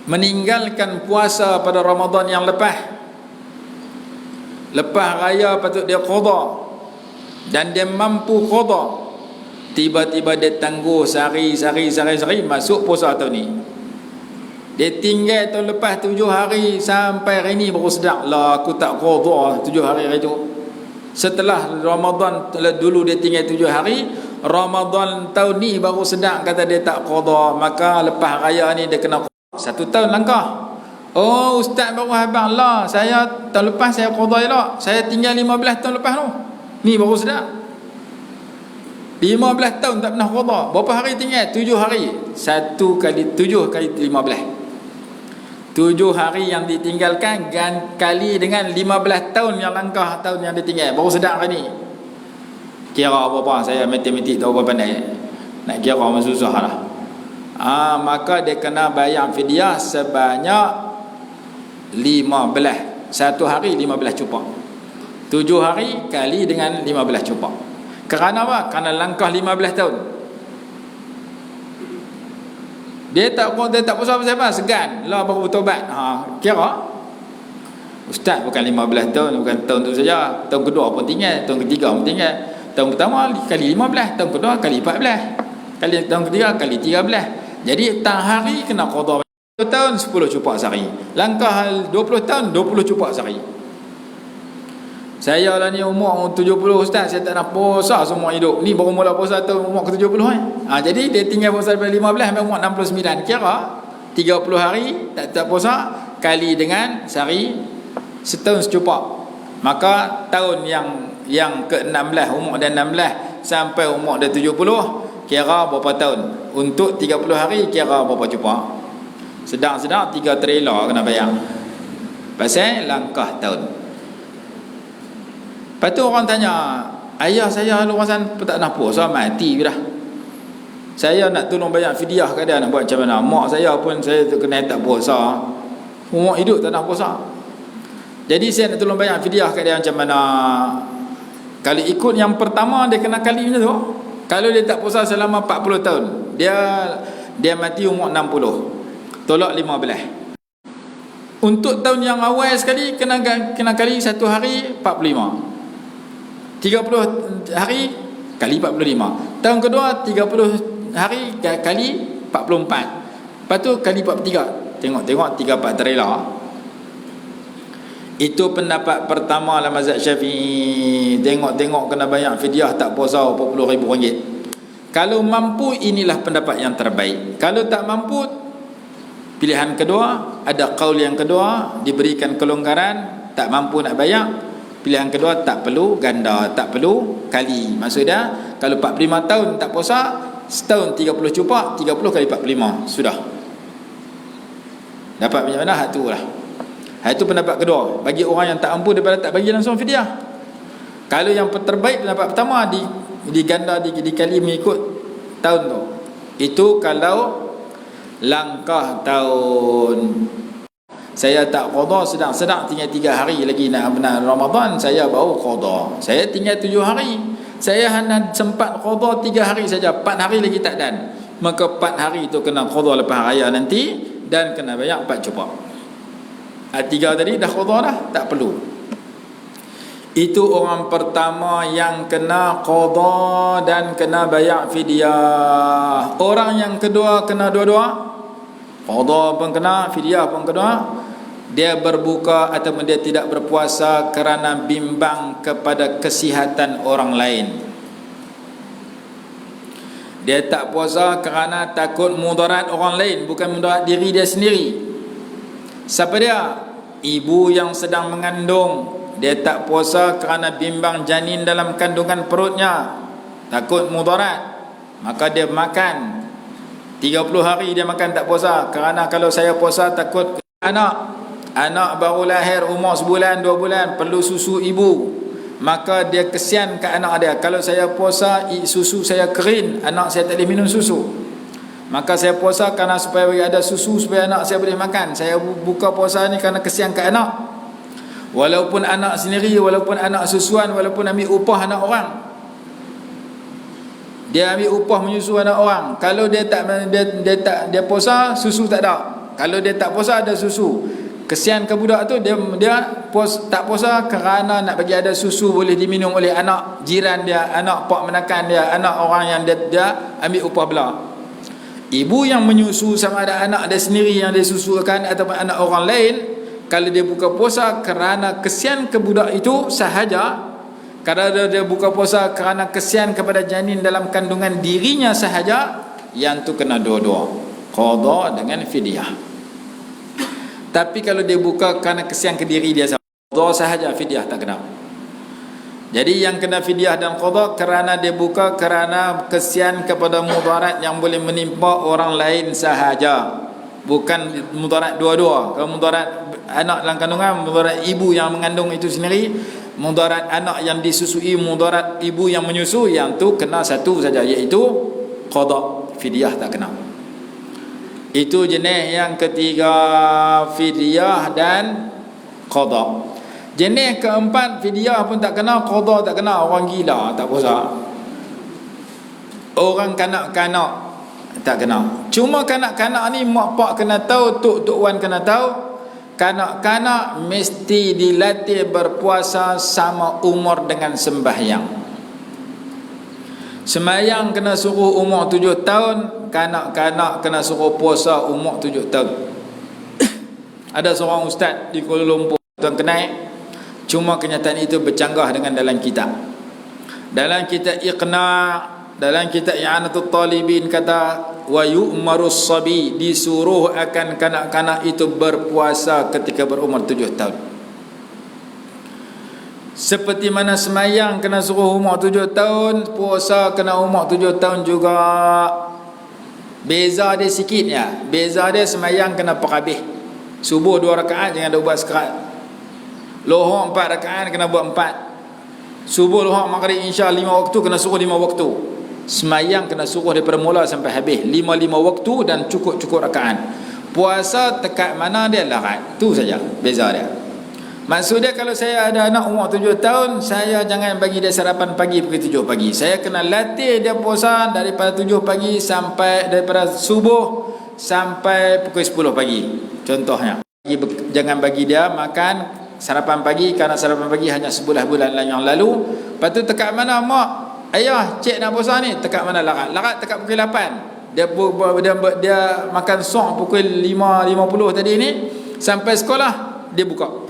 meninggalkan puasa pada Ramadan yang lepas raya patut dia qadha, dan dia mampu qadha, tiba-tiba dia tangguh sehari masuk puasa tahun ni. Dia tinggal tahun lepas 7 hari sampai hari ni baru sedar, lah aku tak qadha 7 hari itu. Setelah Ramadan dulu dia tinggal 7 hari, Ramadan tahun ni baru sedar kata dia tak qadha, maka lepas raya ni dia kena 1 tahun langkah. Oh, ustaz baru habang lah, saya tahun lepas saya qadha elok, saya tinggal 15 tahun lepas tu. Ni baru sedar 15 tahun tak pernah qadha. Berapa hari tinggal? 7 hari. 1 kali 7 kali 15. 7 hari yang ditinggalkan kali dengan 15 tahun yang langkah tahun yang ditinggal, baru sedar hari ni. Kira apa-apa, saya matematik tahu apa pandai. Nak kira memang susah lah. Maka dia kena bayar fidyah sebanyak 15. 1 hari 15 cupak. 7 hari kali dengan 15 cupak. Kerana apa? Kerana langkah 15 tahun. Dia tak puasa apa-apa, segan lah baru bertobat. Kira ustaz bukan 15 tahun, bukan tahun tu saja, tahun kedua pun tinggal, tahun ketiga pun tinggal. Tahun pertama kali 15, tahun kedua kali 14, tahun ketiga kali 13. Jadi tak hari kena qadha. 10 tahun 10 cupak sehari. Langkah 20 tahun 20 cupak sehari. Saya lah ni umur 70 ustaz, saya tak nak puasa semua hidup. Ni baru mula puasa tahun umur ke 70 jadi dia tinggal puasa daripada 15 sampai umur 69. Kira 30 hari tak puasa kali dengan sehari, setahun secupak. Maka tahun yang ke-16, umur dah 16 sampai umur dah 70, kira berapa tahun? Untuk 30 hari kira berapa cupak? Sedang-sedang 3 trailer kena bayar. Pasal langkah tahun. Lepas tu orang tanya, ayah saya luar sana tak nak puasa, mati dah. Saya nak tolong bayar fidyah ke dia, nak buat macam mana? Mak saya pun saya kena tak puasa, umur hidup tak nak puasa. Jadi saya nak tolong bayar fidyah ke dia macam mana? Kalau ikut yang pertama dia kena kali macam tu. Kalau dia tak puasa selama 40 tahun, dia mati umur 60. Tolak 15. Untuk tahun yang awal sekali kena kali 1 hari 45. 30 hari kali 45. Tahun kedua 30 hari kali 44. Lepas tu kali 43. Tengok 3-4 trailer. Itu pendapat pertama dalam mazhab Syafi'i. Tengok kena bayar fidyah tak puasa RM40,000. Kalau mampu, inilah pendapat yang terbaik. Kalau tak mampu, pilihan kedua, ada qaul yang kedua, diberikan kelonggaran, tak mampu nak bayar. Pilihan kedua, tak perlu ganda, tak perlu kali. Maksudnya kalau 45 tahun tak puasa, setahun 30 cupak, 30 kali 45 sudah dapat macam mana? Hak tu lah. Hak tu pendapat kedua, bagi orang yang tak mampu daripada tak bagi langsung fidyah. Kalau yang terbaik, pendapat pertama, diganda, dikali mengikut tahun tu. Itu kalau langkah tahun. Saya tak qadha, sedang tinggal 3 hari lagi nak Ramadan, saya baru qadha. Saya tinggal 7 hari, saya hanya sempat qadha 3 hari saja, 4 hari lagi tak dan. Maka 4 hari itu kena qadha lepas raya nanti, dan kena bayar 4 cupak. 3 tadi dah qadha dah, tak perlu. Itu orang pertama yang kena qadha dan kena bayar fidyah. Orang yang kedua kena dua-dua, qadha pun kena, fidyah pun kena. Dia berbuka ataupun dia tidak berpuasa kerana bimbang kepada kesihatan orang lain. Dia tak puasa kerana takut mudarat orang lain, bukan mudarat diri dia sendiri. Siapa dia? Ibu yang sedang mengandung. Dia tak puasa kerana bimbang janin dalam kandungan perutnya, takut mudarat, maka dia makan 30 hari dia makan tak puasa. Kerana kalau saya puasa takut anak baru lahir umur sebulan 2 bulan perlu susu ibu, maka dia kesian ke anak dia. Kalau saya puasa susu saya kering, anak saya tak boleh minum susu, Maka saya puasa kerana supaya ada susu, supaya anak saya boleh makan. Saya buka puasa ni kerana kesian ke anak. Walaupun anak sendiri, walaupun anak susuan, walaupun ambil upah anak orang, dia ambil upah menyusu anak orang. Kalau dia dia puasa, susu tak ada. Kalau dia tak puasa, ada susu. Kesian ke budak tu, dia tak puasa kerana nak bagi ada susu boleh diminum oleh anak jiran dia, anak pak menakan dia, anak orang yang dia ambil upah belah. Ibu yang menyusu sama ada anak dia sendiri yang dia susukan ataupun anak orang lain, kalau dia buka puasa kerana kesian ke budak itu sahaja, kalau dia buka puasa kerana kesian kepada janin dalam kandungan dirinya sahaja, yang tu kena dua-dua, qada dengan fidyah. Tapi kalau dia buka kerana kesian ke diri dia sahaja, fidyah tak kena. Jadi yang kena fidyah dan qada kerana dia buka kerana kesian kepada mudarat yang boleh menimpa orang lain sahaja, bukan mudarat dua-dua. Kalau mudarat anak dalam kandungan, mudarat ibu yang mengandung itu sendiri, mudarat anak yang disusui, mudarat ibu yang menyusu, yang tu kena satu saja, iaitu qada, fidyah tak kena. Itu jenis yang ketiga, fidyah dan qada. Jenis keempat, fidyah pun tak kena, qada tak kena. Orang gila tak puasa, orang kanak-kanak tak kena. Cuma kanak-kanak ni mak pak kena tahu, tok wan kena tahu, kanak-kanak mesti dilatih berpuasa sama umur dengan sembahyang. Sembahyang kena suruh umur 7 tahun, kanak-kanak kena suruh puasa umur 7 tahun. Ada seorang ustaz di Kuala Lumpur, Tuan Kenai. Cuma kenyataan itu bercanggah dengan dalam kitab. Dalam kitab Iqna', dalam kitab I'anatul Talibin kata, wa yu'marus sabi, disuruh akan kanak-kanak itu berpuasa ketika berumur 7 tahun. Seperti mana semayang kena suruh umur 7 tahun, puasa kena umur 7 tahun juga. Beza dia sikit ya. Beza dia semayang kena perhabis. Subuh 2 rakaat, jangan ada buat sekerat. Lohor 4 rakaat kena buat 4. Subuh, lohor, maghrib, isya 5 waktu kena suruh 5 waktu. Semayang kena suruh daripada mula sampai habis 5 waktu dan cukup rakaat. Puasa tekat mana dia larat. Tu saja beza dia. Maksudnya kalau saya ada anak umur 7 tahun, saya jangan bagi dia sarapan pagi pukul 7 pagi. Saya kena latih dia puasa daripada 7 pagi sampai, daripada subuh sampai pukul 10 pagi. Contohnya, jangan bagi dia makan sarapan pagi, kerana sarapan pagi hanya sebulan yang lalu. Lepas tu tekat mana mak, ayah, cik nak puasa ni, tekat mana larat tekat pukul 8. Dia makan sok pukul 5.50 tadi ni, sampai sekolah dia buka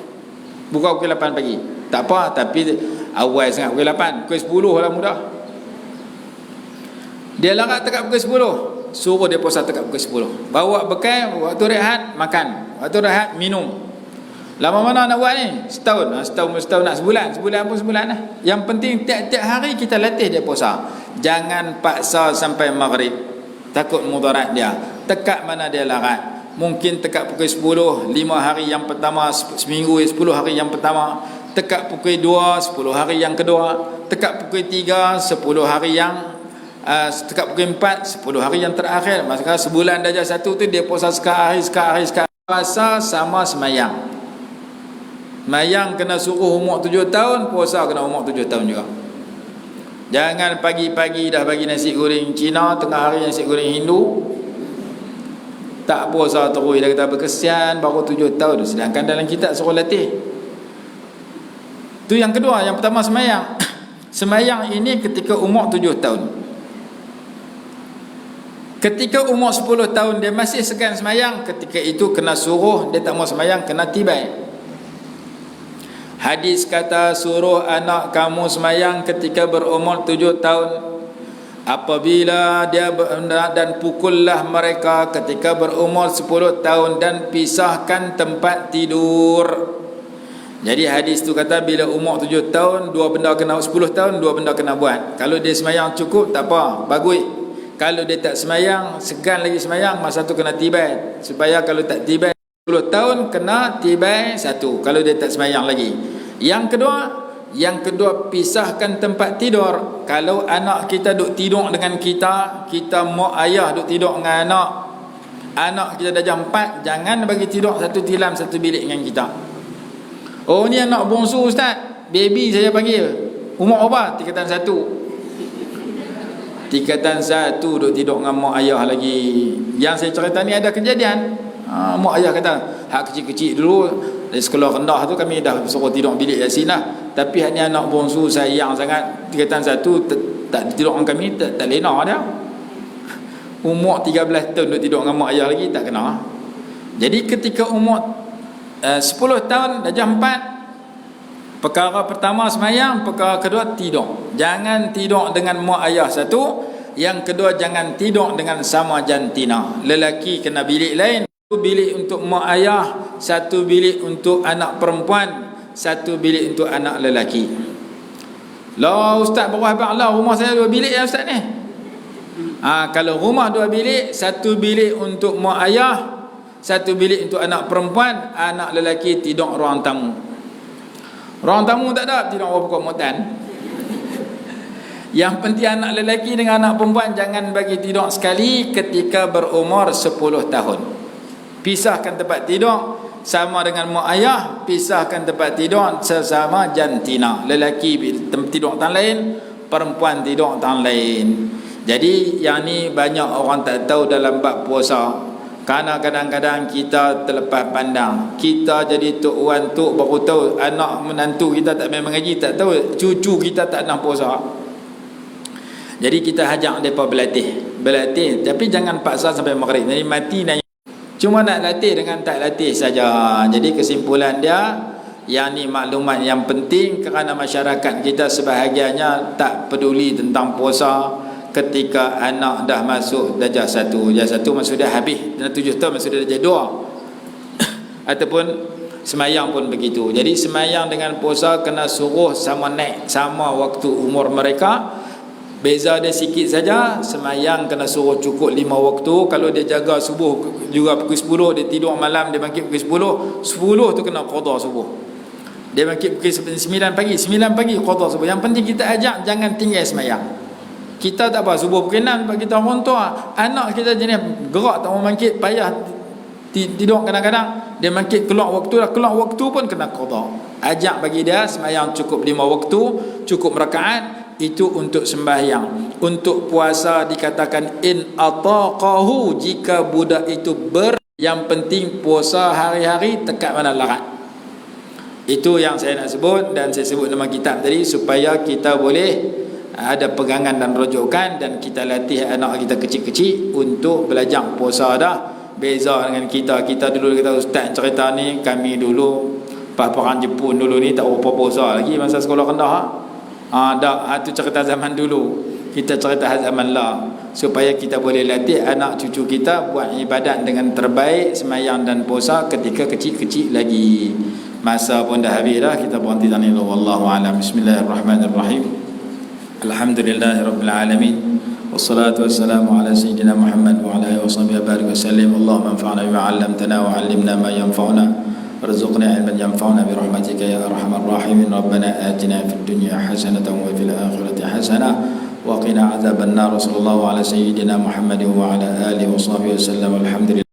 pukul 8 pagi. Tak apa, tapi awal sangat pukul 8, pukul 10 lah mudah. Dia larat tekat pukul 10, suruh dia puasa tekat pukul 10. Bawa bekal, waktu rehat makan, waktu rehat minum. Lama mana nak buat ni? Setahun nak sebulan pun sebulan lah. Yang penting tiap-tiap hari kita latih dia puasa. Jangan paksa sampai maghrib, takut mudarat dia. Tekat mana dia larat. Mungkin tekat pukul 10, 5 hari yang pertama, seminggu 10 hari yang pertama. Tekat pukul 2, 10 hari yang kedua. Tekat pukul 3, 10 hari yang tekat pukul 4, 10 hari yang terakhir. Maka sebulan darjah 1 tu dia puasa sekali. Puasa sama semayang. Semayang kena suruh umur 7 tahun, puasa kena umur 7 tahun juga. Jangan pagi-pagi dah bagi nasi goreng Cina, tengah hari nasi goreng Hindu, tak puasa terus. Dia kata berkesian baru 7 tahun, sedangkan dalam kitab suruh latih. Itu yang kedua. Yang pertama semayang. Semayang ini ketika umur 7 tahun. Ketika umur 10 tahun dia masih segan semayang, ketika itu kena suruh, dia tak mau semayang, kena tibai. Hadis kata, suruh anak kamu semayang ketika berumur 7 tahun. Apabila dia dan pukullah mereka ketika berumur 10 tahun dan pisahkan tempat tidur. Jadi hadis tu kata bila umur 7 tahun, 2 benda kena, 10 tahun 2 benda kena buat. Kalau dia semayang cukup, tak apa, bagus. Kalau dia tak semayang, segan lagi semayang, masa tu kena tibai. Supaya kalau tak tibai 10 tahun, kena tibai 1. Kalau dia tak semayang lagi. Yang kedua, Yang kedua, pisahkan tempat tidur. Kalau anak kita duk tidur dengan kita, kita mak ayah duk tidur dengan anak kita darjah 4, jangan bagi tidur satu tilam satu bilik dengan kita. Oh, ni anak bongsu ustaz, baby saya panggil. Umur apa? Tingkatan 1. Tingkatan 1 duk tidur dengan mak ayah lagi. Yang saya cerita ni ada kejadian. Mak ayah kata, hak kecil-kecil dulu dari sekolah rendah tu kami dah suruh tidur bilik Yasin lah. Tapi hak ni anak bongsu sayang sangat, tingkatan 1 tak tidur dengan kami, tak lena dia. Umur 13 tahun duk tidur dengan mak ayah lagi, tak kena. Jadi ketika umur 10 tahun darjah 4, perkara pertama semayang, perkara kedua tidur. Jangan tidur dengan mak ayah satu. Yang kedua, jangan tidur dengan sama jantina. Lelaki kena bilik lain, satu bilik untuk mak ayah, satu bilik untuk anak perempuan, satu bilik untuk anak lelaki. Lah ustaz, berapa hebat lah, rumah saya 2 bilik ya ustaz ni. Kalau rumah 2 bilik, satu bilik untuk mak ayah, satu bilik untuk anak perempuan, anak lelaki tidur ruang tamu. Ruang tamu tak ada, tidur ruang pokok mutan. Yang penting anak lelaki dengan anak perempuan jangan bagi tidur sekali ketika berumur 10 tahun. Pisahkan tempat tidur sama dengan mak ayah, pisahkan tempat tidur sesama jantina. Lelaki tidur tempat lain, perempuan tidur tempat lain. Jadi yang ni banyak orang tak tahu dalam bab puasa. Kerana kadang-kadang kita terlepas pandang. Kita jadi tok wan tok baru tahu anak menantu kita tak main mengaji, tak tahu cucu kita tak nak puasa. Jadi kita ajak mereka berlatih, tapi jangan paksa sampai maghrib. Jadi mati dan cuma nak latih dengan tak latih saja. Jadi kesimpulan dia, yang ni maklumat yang penting kerana masyarakat kita sebahagiannya tak peduli tentang puasa ketika anak dah masuk darjah 1. Darjah 1 maksud dah habis, dan 7 tahun maksud dah darjah 2. Ataupun semayang pun begitu. Jadi semayang dengan puasa kena suruh sama naik, sama waktu umur mereka. Beza dia sikit saja. Semayang kena suruh cukup 5 waktu. Kalau dia jaga subuh juga pukul 10, dia tidur malam, dia bangkit pukul 10 tu kena qada subuh. Dia bangkit pukul 9 pagi, 9 pagi qada subuh. Yang penting kita ajak jangan tinggal semayang. Kita tak apa, subuh pukul 6 bagi kita orang tua. Anak kita jenis gerak tak mau bangkit, payah tidur kadang-kadang. Dia bangkit keluar waktu dah, keluar waktu pun kena qada. Ajak bagi dia semayang cukup 5 waktu, cukup rakaat. Itu untuk sembahyang. Untuk puasa dikatakan in ataqahu, jika budak itu yang penting puasa hari-hari tekat mana larat. Itu yang saya nak sebut, dan saya sebut nama kitab tadi supaya kita boleh ada pegangan dan rujukan, dan kita latih anak kita kecil-kecil untuk belajar puasa dah. Beza dengan kita dulu kata ustaz cerita ni, kami dulu orang Jepun dulu ni tak berapa puasa lagi masa sekolah rendah. Itu cerita zaman dulu. Kita cerita zaman lah, supaya kita boleh latih anak cucu kita buat ibadat dengan terbaik, semayang dan puasa ketika kecil-kecil lagi. Masa pun dah habis dah, kita berhenti tanya. Wallahu a'lam. Bismillahirrahmanirrahim. Alhamdulillahirabbil alamin. Wassalatu wassalamu ala sayyidina Muhammad wa ala alihi washabbihi wa sallam. Allahumma anfa'na bima 'allamtana wa 'allimna ma yanfa'una. وارزقنا علما ينفعنا برحمتك يا ارحم الراحمين. ربنا آتنا في الدنيا حسنة وفي الآخرة حسنة وقنا عذاب النار. صلى الله على سيدنا محمد وعلى آله وصحبه وسلم. الحمد لله.